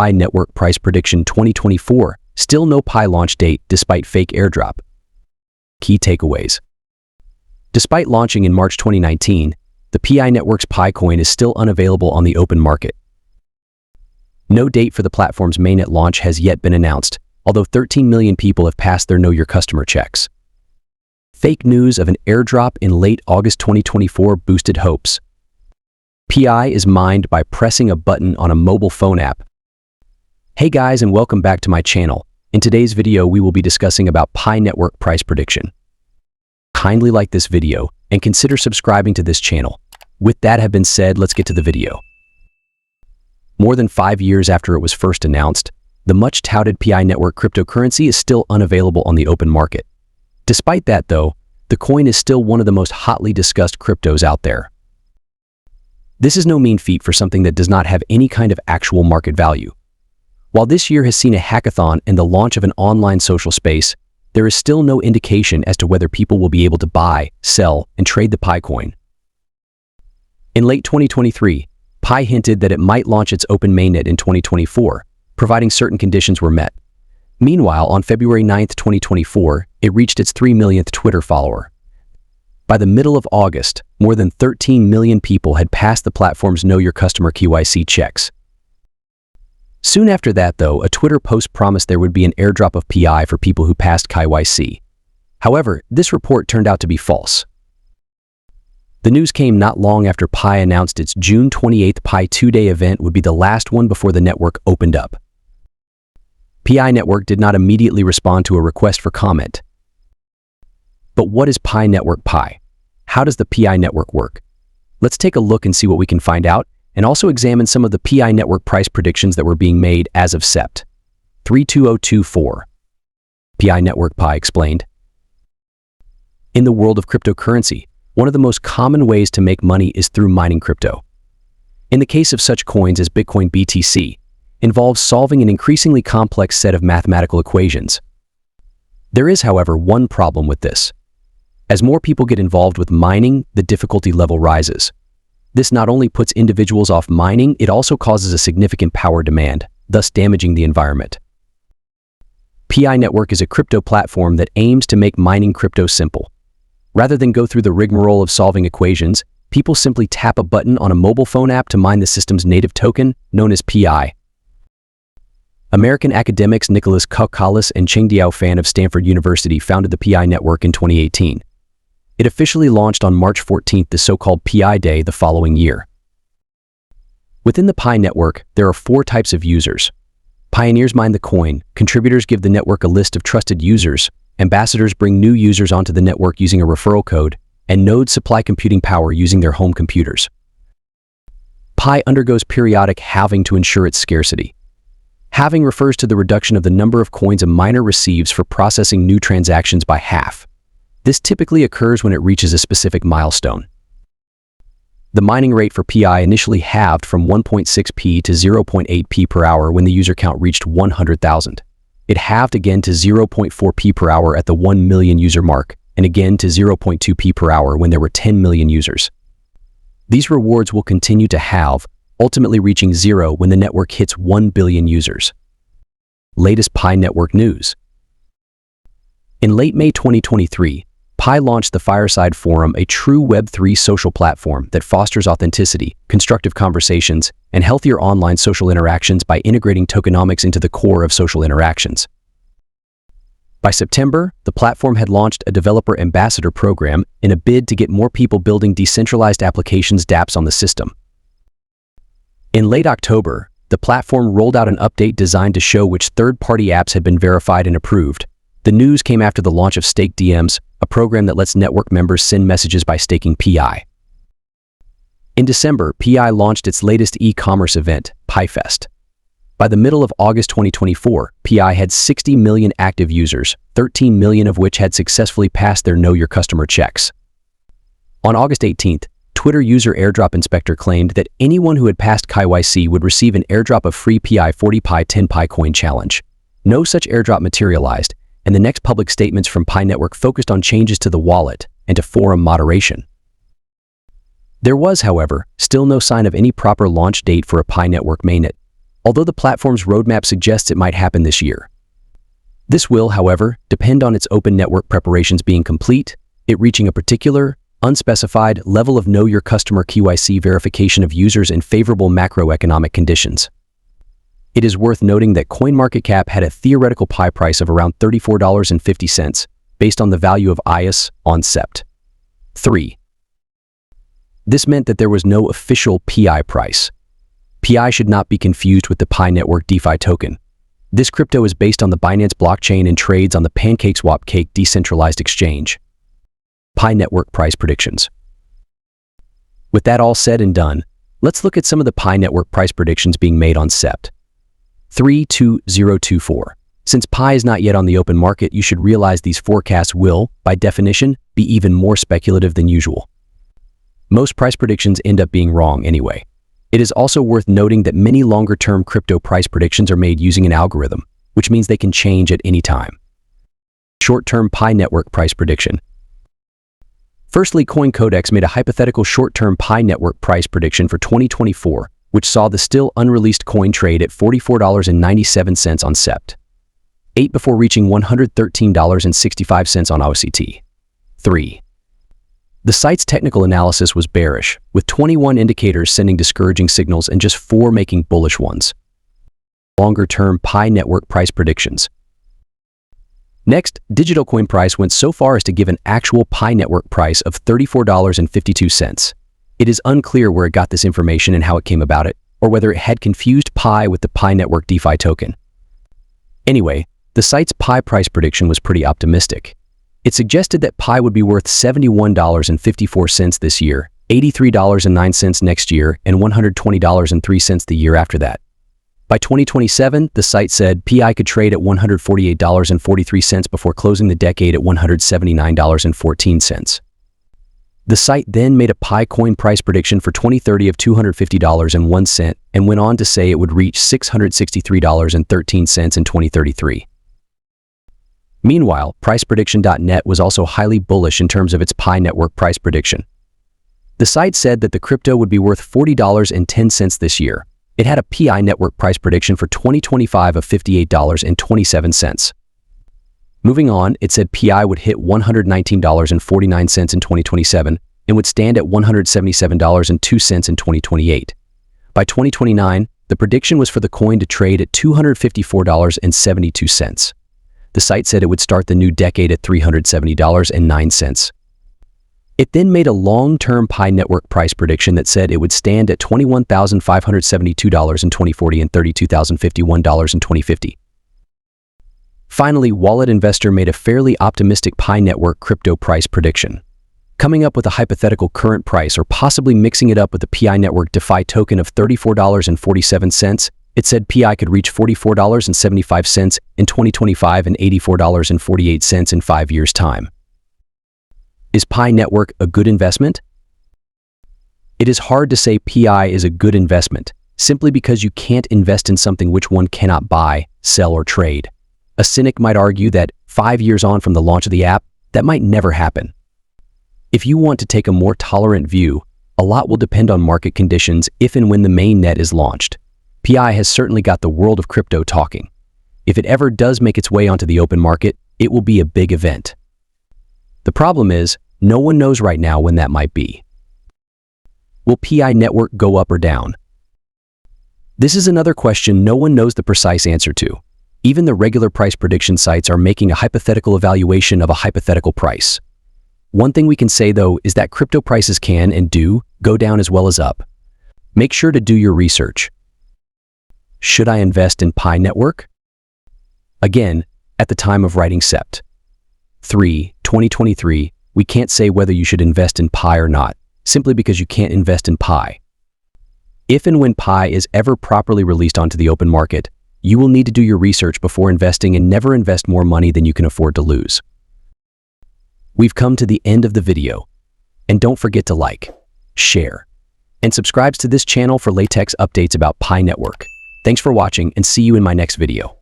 Pi Network Price Prediction 2024, still no Pi launch date despite fake airdrop. Key takeaways. Despite launching in March 2019, the Pi Network's Pi coin is still unavailable on the open market. No date for the platform's mainnet launch has yet been announced, although 13 million people have passed their Know Your Customer checks. Fake news of an airdrop in late August 2024 boosted hopes. Pi is mined by pressing a button on a mobile phone app. Hey guys, and welcome back to my channel. In today's video, we will be discussing about Pi Network price prediction. Kindly like this video and consider subscribing to this channel. With that have been said, let's get to the video. More than 5 years after it was first announced, the much-touted Pi Network cryptocurrency is still unavailable on the open market. Despite that, though, the coin is still one of the most hotly discussed cryptos out there. This is no mean feat for something that does not have any kind of actual market value. While this year has seen a hackathon and the launch of an online social space, there is still no indication as to whether people will be able to buy, sell, and trade the Pi coin. In late 2023, Pi hinted that it might launch its open mainnet in 2024, providing certain conditions were met. Meanwhile, on February 9, 2024, it reached its 3 millionth Twitter follower. By the middle of August, more than 13 million people had passed the platform's Know Your Customer KYC checks. Soon after that, though, a Twitter post promised there would be an airdrop of Pi for people who passed KYC. However, this report turned out to be false. The news came not long after Pi announced its June 28th Pi 2-day event would be the last one before the network opened up. Pi Network did not immediately respond to a request for comment. But what is Pi Network Pi? How does the Pi Network work? Let's take a look and see what we can find out, and also examine some of the Pi Network price predictions that were being made as of Sept. 32024. Pi Network Pi explained. In the world of cryptocurrency, one of the most common ways to make money is through mining crypto. In the case of such coins as Bitcoin BTC, involves solving an increasingly complex set of mathematical equations. There is, however, one problem with this. As more people get involved with mining, the difficulty level rises. This not only puts individuals off mining, it also causes a significant power demand, thus damaging the environment. Pi Network is a crypto platform that aims to make mining crypto simple. Rather than go through the rigmarole of solving equations, people simply tap a button on a mobile phone app to mine the system's native token, known as Pi. American academics Nicholas Kokkalis and Chengdiao Fan of Stanford University founded the Pi Network in 2018. It officially launched on March 14th, the so-called Pi Day the following year. Within the Pi Network, there are 4 types of users. Pioneers mine the coin, contributors give the network a list of trusted users, ambassadors bring new users onto the network using a referral code, and nodes supply computing power using their home computers. Pi undergoes periodic halving to ensure its scarcity. Halving refers to the reduction of the number of coins a miner receives for processing new transactions by half. This typically occurs when it reaches a specific milestone. The mining rate for Pi initially halved from 1.6p to 0.8p per hour when the user count reached 100,000. It halved again to 0.4p per hour at the 1 million user mark, and again to 0.2p per hour when there were 10 million users. These rewards will continue to halve, ultimately reaching 0 when the network hits 1 billion users. Latest Pi Network news. In late May 2023, Pi launched the Fireside Forum, a true Web3 social platform that fosters authenticity, constructive conversations, and healthier online social interactions by integrating tokenomics into the core of social interactions. By September, the platform had launched a developer ambassador program in a bid to get more people building decentralized applications dApps on the system. In late October, the platform rolled out an update designed to show which third-party apps had been verified and approved. The news came after the launch of Stake DMs, a program that lets network members send messages by staking Pi. In December, Pi launched its latest e-commerce event, PiFest. By the middle of August 2024, Pi had 60 million active users, 13 million of which had successfully passed their Know Your Customer checks. On August 18th, Twitter user Airdrop Inspector claimed that anyone who had passed KYC would receive an airdrop of free Pi 40 Pi 10 Pi coin challenge. No such airdrop materialized, and the next public statements from Pi Network focused on changes to the wallet and to forum moderation. There was, however, still no sign of any proper launch date for a Pi Network mainnet. although the platform's roadmap suggests it might happen this year. This will, however, depend on its open network preparations being complete, it reaching a particular, unspecified level of Know Your Customer KYC verification of users in favorable macroeconomic conditions. It is worth noting that CoinMarketCap had a theoretical PI price of around $34.50 based on the value of IAS on SEPT. 3. This meant that there was no official PI price. PI should not be confused with the Pi Network DeFi token. This crypto is based on the Binance blockchain and trades on the PancakeSwap Cake decentralized exchange. Pi Network price predictions. With that all said and done, let's look at some of the Pi Network price predictions being made on SEPT. 32024. Since Pi is not yet on the open market, you should realize these forecasts will, by definition, be even more speculative than usual. Most price predictions end up being wrong anyway. It is also worth noting that many longer-term crypto price predictions are made using an algorithm, which means they can change at any time. Short-term Pi Network price prediction. Firstly, CoinCodex made a hypothetical short-term Pi Network price prediction for 2024, which saw the still unreleased coin trade at $44.97 on SEPT, 8 before reaching $113.65 on OCT. 3. The site's technical analysis was bearish, with 21 indicators sending discouraging signals and just 4 making bullish ones. Longer-term Pi Network price predictions. Next, Digital Coin Price went so far as to give an actual Pi Network price of $34.52. It is unclear where it got this information and how it came about it, or whether it had confused Pi with the Pi Network DeFi token. Anyway, the site's Pi price prediction was pretty optimistic. It suggested that Pi would be worth $71.54 this year, $83.09 next year, and $120.03 the year after that. By 2027, the site said Pi could trade at $148.43 before closing the decade at $179.14. The site then made a Pi coin price prediction for 2030 of $250.01 and went on to say it would reach $663.13 in 2033. Meanwhile, priceprediction.net was also highly bullish in terms of its Pi Network price prediction. The site said that the crypto would be worth $40.10 this year. It had a Pi Network price prediction for 2025 of $58.27. Moving on, it said Pi would hit $119.49 in 2027 and would stand at $177.02 in 2028. By 2029, the prediction was for the coin to trade at $254.72. The site said it would start the new decade at $370.09. It then made a long-term Pi Network price prediction that said it would stand at $21,572 in 2040 and $32,051 in 2050. Finally, Wallet Investor made a fairly optimistic Pi Network crypto price prediction, coming up with a hypothetical current price or possibly mixing it up with the Pi Network DeFi token of $34.47. It said Pi could reach $44.75 in 2025 and $84.48 in 5 years' time. Is Pi Network a good investment? It is hard to say Pi is a good investment, simply because you can't invest in something which one cannot buy, sell, or trade. A cynic might argue that 5 years on from the launch of the app, that might never happen. If you want to take a more tolerant view, a lot will depend on market conditions if and when the mainnet is launched. Pi has certainly got the world of crypto talking. If it ever does make its way onto the open market, it will be a big event. The problem is, no one knows right now when that might be. Will Pi Network go up or down? This is another question no one knows the precise answer to. Even the regular price prediction sites are making a hypothetical evaluation of a hypothetical price. One thing we can say, though, is that crypto prices can and do go down as well as up. Make sure to do your research. Should I invest in Pi Network? Again, at the time of writing SEPT. 2023, we can't say whether you should invest in Pi or not, simply because you can't invest in Pi. If and when Pi is ever properly released onto the open market, you will need to do your research before investing and never invest more money than you can afford to lose. We've come to the end of the video, and don't forget to like, share, and subscribe to this channel for latest updates about Pi Network. Thanks for watching and see you in my next video.